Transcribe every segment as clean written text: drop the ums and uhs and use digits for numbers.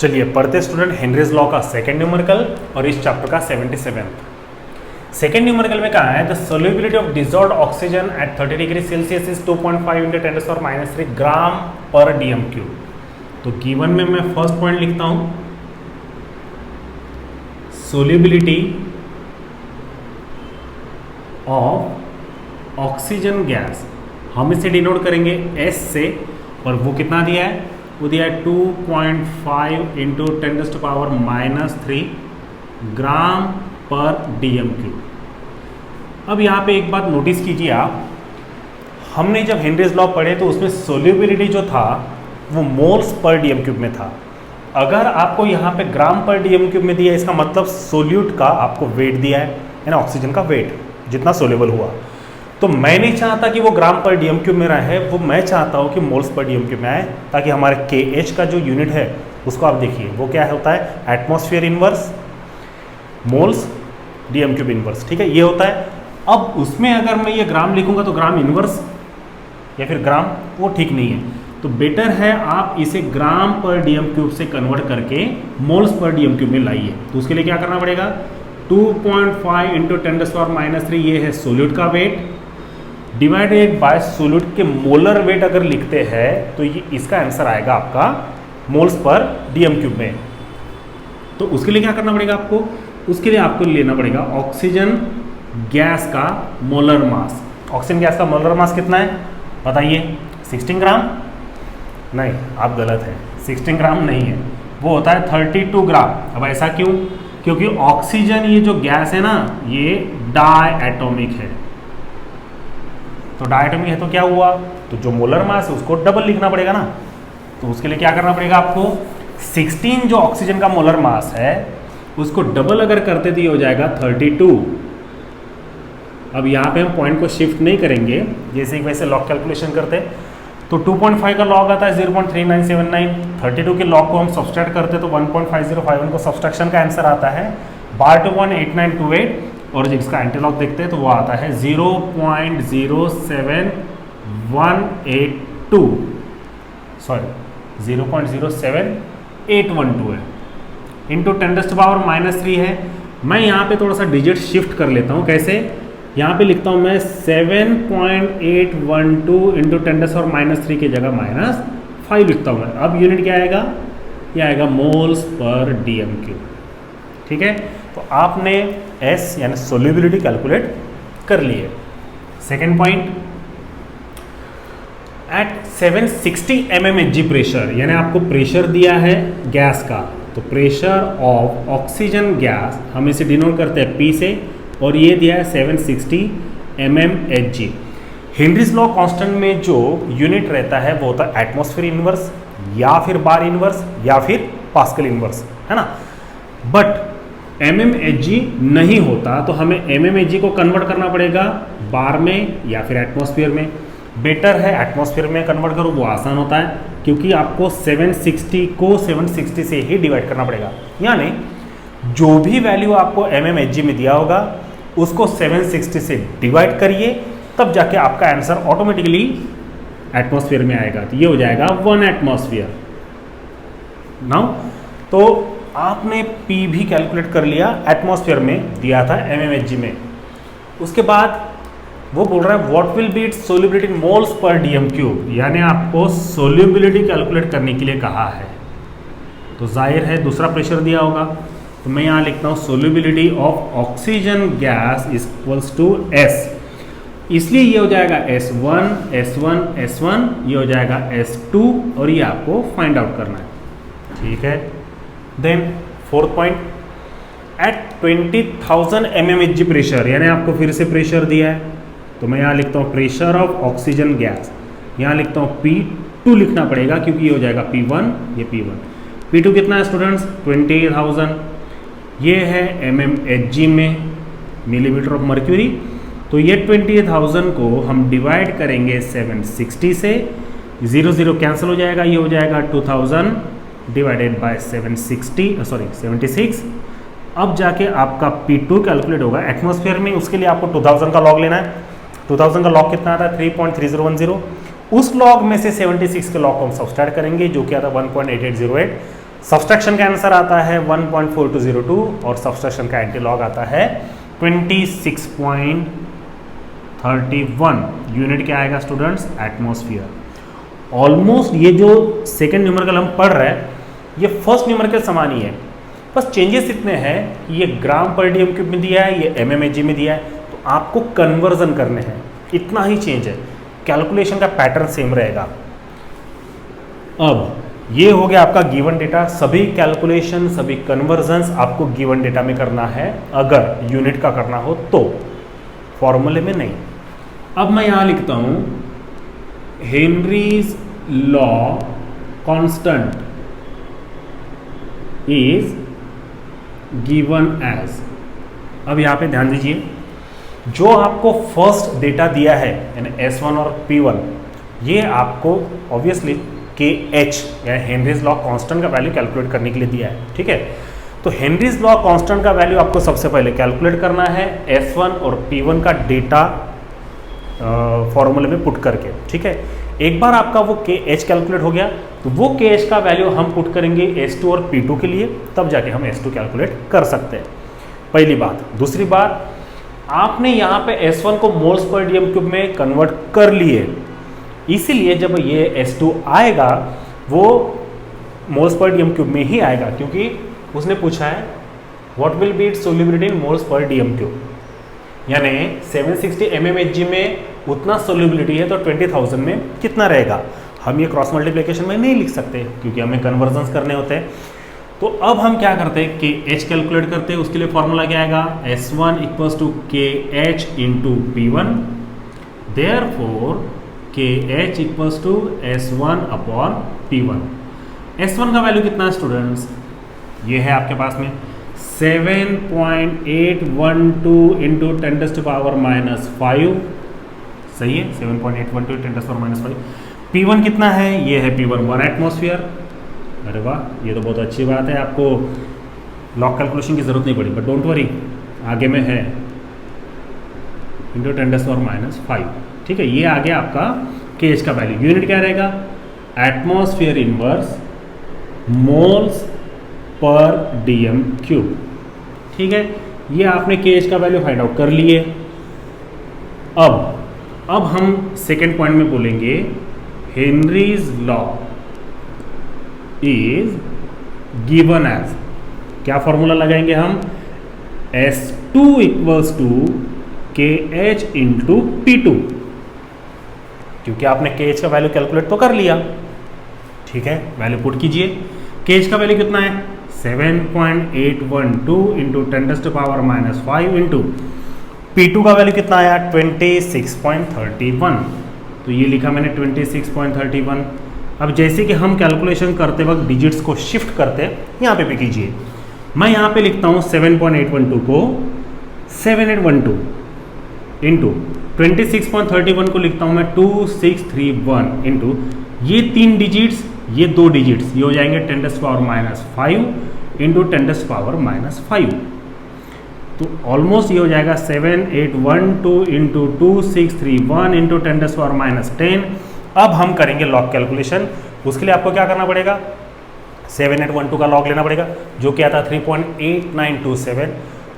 चलिए पढ़ते student Henry's law का सेकेंड न्यूमेरिकल और इस चैप्टर का 77। सेकेंड न्यूमेरिकल में कहा है the solubility of dissolved oxygen at 30 degree Celsius is 2.5 × 10⁻³ gram per dm³। तो गिवन में मैं फर्स्ट पॉइंट लिखता हूं, सोल्यूबिलिटी ऑफ ऑक्सीजन गैस, हम इसे डिनोट करेंगे S से, और वो कितना दिया है, वो दिया है 2.5 × 10⁻³ ग्राम पर dm³। अब यहाँ पे एक बात नोटिस कीजिए आप, हमने जब हेनरीज लॉ पढ़े तो उसमें सोल्यूबिलिटी जो था वो मोल्स पर dm³ में था। अगर आपको यहाँ पे ग्राम पर dm³ में दिया, इसका मतलब सोल्यूट का आपको वेट दिया है ना, ऑक्सीजन का वेट जितना सोल्यूबल हुआ। तो मैं नहीं चाहता कि वो ग्राम पर dm³ में रहे, वो मैं चाहता हूँ कि मोल्स पर dm³ में आए, ताकि हमारे KH का जो यूनिट है उसको आप देखिए वो क्या होता है, atmosphere inverse moles dm³ inverse, ठीक है, ये होता है। अब उसमें अगर मैं ये ग्राम लिखूंगा तो ग्राम इनवर्स या फिर ग्राम, वो ठीक नहीं है। तो बेटर है आप इसे ग्राम पर dm³ से कन्वर्ट करके मोल्स पर dm³ में लाइए। तो उसके लिए क्या करना पड़ेगा, 2.5 × 10⁻³ ये है सोल्यूट का वेट, डिवाइडेड बाय सोल्यूट के मोलर वेट अगर लिखते हैं तो ये इसका आंसर आएगा आपका मोल्स पर dm³ में। तो उसके लिए क्या करना पड़ेगा आपको, उसके लिए आपको लेना पड़ेगा ऑक्सीजन गैस का मोलर मास। ऑक्सीजन गैस का मोलर मास कितना है बताइए, 16 ग्राम? नहीं, आप गलत हैं, 16 ग्राम नहीं है, वो होता है 32 ग्राम। अब ऐसा क्यों, क्योंकि ऑक्सीजन ये जो गैस है ना, ये डाई एटॉमिक है। तो डाई एटॉमिक है तो क्या हुआ, तो जो मोलर मास है उसको डबल लिखना पड़ेगा ना। तो उसके लिए क्या करना पड़ेगा आपको, 16 जो ऑक्सीजन का मोलर मास है उसको डबल अगर करते तो ये हो जाएगा 32। अब यहाँ पे हम पॉइंट को शिफ्ट नहीं करेंगे, जैसे कि वैसे लॉग कैलकुलेशन करते, तो 2.5 का लॉग आता है 0.3979, 32 के लॉग को हम सब्सट्रैक्ट करते तो 1.5051 को सब्सट्रैक्शन का आंसर आता है बार 18928, और जब इसका एंटी लॉग देखते हैं तो वो आता है 0.07812, सॉरी 0.07812 है, इंटू 10⁻³ है। मैं यहाँ पे थोड़ा सा डिजिट शिफ्ट कर लेता हूँ, कैसे, यहाँ पे लिखता हूँ मैं 7.812 इंटू 10⁻³ की जगह -5 लिखता हूँ मैं। अब यूनिट क्या आएगा, ये आएगा मोल्स पर dm³, ठीक है। तो आपने S यानी सोल्यूबिलिटी कैलकुलेट कर लिए। Second point, at 760 mmHg pressure, यानी आपको प्रेशर दिया है गैस का, तो प्रेशर ऑफ ऑक्सीजन गैस हम इसे डिनोट करते हैं P से, और ये दिया है 760 mmHg। हेनरीज लॉ कांस्टेंट में जो यूनिट रहता है वो होता है एटमॉस्फेयर इनवर्स या फिर बार इनवर्स या फिर पास्कल इनवर्स, है ना। बट mmHg नहीं होता तो हमें mmHg को कन्वर्ट करना पड़ेगा बार में या फिर एटमॉस्फेयर में। बेटर है एटमॉस्फेयर में कन्वर्ट करो, वो आसान होता है, क्योंकि आपको 760 को 760 से ही डिवाइड करना पड़ेगा। यानी जो भी वैल्यू आपको mmHg में दिया होगा उसको 760 से डिवाइड करिए, तब जाके आपका आंसर ऑटोमेटिकली एटमॉस्फेयर में आएगा। तो ये हो जाएगा 1 एटमॉस्फेयर। नाउ तो आपने P भी कैलकुलेट कर लिया, एटमॉस्फेयर में दिया था mmHg में। उसके बाद वो बोल रहा है what will be it's solubility in moles per dm³, यानी आपको सोल्यूबिलिटी कैलकुलेट करने के लिए कहा है। तो जाहिर है दूसरा प्रेशर दिया होगा, तो मैं यहाँ लिखता हूँ solubility of oxygen gas equals to S, इसलिए ये हो जाएगा S1 S1 S1, ये हो जाएगा S2, और ये आपको फाइंड आउट करना है, ठीक है। Then fourth point, at 20,000 mmHg pressure, यानी आपको फिर से प्रेशर दिया है, तो मैं यहाँ लिखता हूँ प्रेशर ऑफ ऑक्सीजन गैस, यहाँ लिखता हूँ P2 लिखना पड़ेगा क्योंकि ये हो जाएगा P1, ये P1। P2 कितना है स्टूडेंट्स, 20,000, ये है mmHg में, मिलीमीटर ऑफ मर्क्यूरी। तो ये 20,000 को हम डिवाइड करेंगे 760 से, 0 0 कैंसिल हो जाएगा, ये हो जाएगा 2000 डिवाइडेड बाय 76। अब जाके आपका P2 कैलकुलेट होगा एटमॉस्फेयर में। उसके लिए आपको 2000 का लॉग लेना है। 2000 का लॉग कितना आता है, 3.3010। उस लॉग में से 76 के लॉग को हम सब्सट्रैक्ट करेंगे, जो कि आता है 1.8808। सब्सट्रैक्शन का आंसर आता है 1.4202 और सब्सट्रैक्शन का एंटीलॉग आता है 26.31। यूनिट क्या आएगा स्टूडेंट्स? एटमॉस्फेयर। ऑलमोस्ट ये जो सेकेंड न्यूमेरिकल हम पढ़ रहे हैं ये फर्स्ट न्यूमेरिकल समान ही है, बस चेंजेस इतने हैं कि ये ग्राम पर डीएम क्यूब में दिया है, ये एमएमएचजी में दिया है, तो आपको कन्वर्जन करने हैं, इतना ही चेंज है। कैलकुलेशन का पैटर्न सेम रहेगा। अब ये हो गया आपका गिवन डेटा। सभी कैलकुलेशन, सभी कन्वर्जन्स आपको गिवन डेटा में करना है, अगर यूनिट का करना हो तो, फॉर्मूले में नहीं। अब मैं यहां लिखता हूं Henry's law constant is given as. अब यहां पे ध्यान दीजिए, जो आपको फर्स्ट डेटा दिया है यानी S1 और P1, ये आपको ऑब्वियसली KH या हेनरीज लॉ कांस्टेंट का वैल्यू कैलकुलेट करने के लिए दिया है, ठीक है। तो हेनरीज लॉ कांस्टेंट का वैल्यू आपको सबसे पहले कैलकुलेट करना है S1 और P1 का डेटा फॉर्मूले में पुट करके, ठीक है। एक बार आपका वो KH कैलकुलेट हो गया तो वो KH का वैल्यू हम पुट करेंगे S2 और P2 के लिए, तब जाके हम S2 कैलकुलेट कर सकते हैं, पहली बात। दूसरी बात, आपने यहाँ पे S1 को मोल्स पर डीएम क्यूब में कन्वर्ट कर लिए, इसीलिए जब ये S2 आएगा वो मोल्स पर डीएम क्यूब में ही आएगा, क्योंकि उसने पूछा है what will be it's solubility in moles पर डीएम क्यूब, यानी 760 mmHg में उतना सोल्यूबिलिटी है तो 20,000 में कितना रहेगा। हम ये क्रॉस मल्टीप्लिकेशन में नहीं लिख सकते क्योंकि हमें कन्वर्जन्स करने होते हैं। तो अब हम क्या करते हैं कि H कैलकुलेट करते हैं, उसके लिए फॉर्मूला क्या आएगा? S1 equals to KH into P1, therefore KH equals to S1 upon P1। S1 का वैल्यू कितना है स्टूडेंट्स? ये है आपके पास में 7.812 इंटू 10⁻⁻5, सही है, 7.812 10⁻⁻5। P1 कितना है? ये है P1 1 एटमॉस्फेयर। अरे वाह, ये तो बहुत अच्छी बात है, आपको लॉग कैलकुलेशन की जरूरत नहीं पड़ी, बट डोंट वरी, आगे में है इंटू 10⁻⁵, ठीक है। ये आ गया आपका KH का वैल्यू। यूनिट क्या रहेगा? एटमॉस्फेयर इनवर्स मोल्स पर डीएम क्यूब, ठीक है। ये आपने KH का वैल्यू फाइंड आउट कर लिए। अब हम सेकेंड पॉइंट में बोलेंगे Henry's law is given as, क्या फॉर्मूला लगाएंगे हम? S2 equals to KH into P2, क्योंकि आपने KH का वैल्यू कैलकुलेट तो कर लिया, ठीक है। वैल्यू पुट कीजिए। KH का वैल्यू कितना है? 7.812 इंटू 10⁻⁻5 इंटू P2 का वैल्यू कितना आया? 26.31। तो ये लिखा मैंने 26.31। अब जैसे कि हम कैलकुलेशन करते वक्त डिजिट्स को शिफ्ट करते हैं, यहाँ पे भी कीजिए। मैं यहाँ पे लिखता हूँ 7.812 को 7812 इंटू 26.31 को लिखता हूँ मैं 2631 इंटू ये 3 डिजिट्स, ये 2 डिजिट्स, ये हो जाएंगे 10⁻⁻5 इंटू 10⁻⁻5। तो ऑलमोस्ट ये हो जाएगा 7812 इंटू 2631 इंटू 10⁻⁻10। अब हम करेंगे लॉग कैलकुलेशन। उसके लिए आपको क्या करना पड़ेगा? 7812 का लॉग लेना पड़ेगा, जो क्या था 3.8927।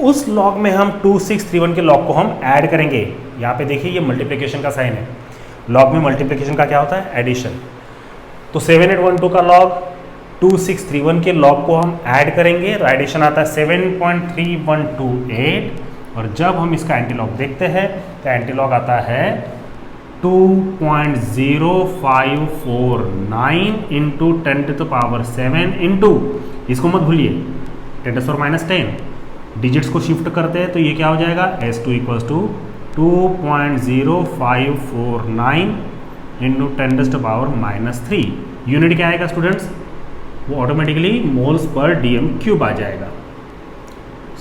उस लॉग में हम 2631 के लॉग को हम ऐड करेंगे। यहाँ पे देखिए ये मल्टीप्लिकेशन का साइन है, लॉग में मल्टीप्लिकेशन का क्या होता है? एडिशन। तो 7812 का लॉग 2631 के लॉग को हम ऐड करेंगे, तो एडिशन आता है 7.3128, और जब हम इसका एंटीलॉग देखते हैं तो एंटीलॉग आता है 2.0549 इंटू 10⁻7 इंटू, इसको मत भूलिए, 10⁻10। डिजिट्स को शिफ्ट करते हैं तो ये क्या हो जाएगा? S2 equals to 2.0549 into 10⁻3। Unit क्या आएगा स्टूडेंट्स? वो ऑटोमेटिकली मोल्स पर डीएम क्यूब आ जाएगा,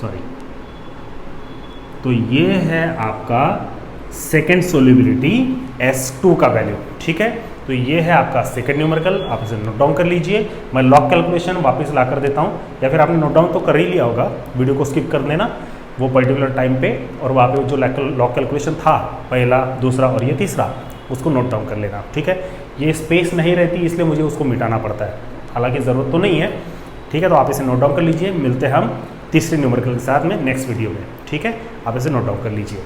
सॉरी। तो ये है आपका सेकेंड सोल्यूबिलिटी S2 का वैल्यू, ठीक है। तो ये है आपका सेकेंड न्यूमेरिकल, आप इसे नोट डाउन कर लीजिए। मैं लॉग कैलकुलेशन वापस ला कर देता हूँ, या फिर आपने नोट डाउन तो कर ही लिया होगा, वीडियो को स्किप कर देना वो पर्टिकुलर टाइम पे, और वहाँ पे जो लॉग कैलकुलेशन था पहला, दूसरा और ये तीसरा, उसको नोट डाउन कर लेना, ठीक है। ये स्पेस नहीं रहती इसलिए मुझे उसको मिटाना पड़ता है, हालांकि ज़रूरत तो नहीं है, ठीक है, तो आप इसे नोट डाउन कर लीजिए। मिलते हैं हम तीसरे न्यूमेरिकल के साथ में नेक्स्ट वीडियो में। ठीक है, आप इसे नोट डाउन कर लीजिए।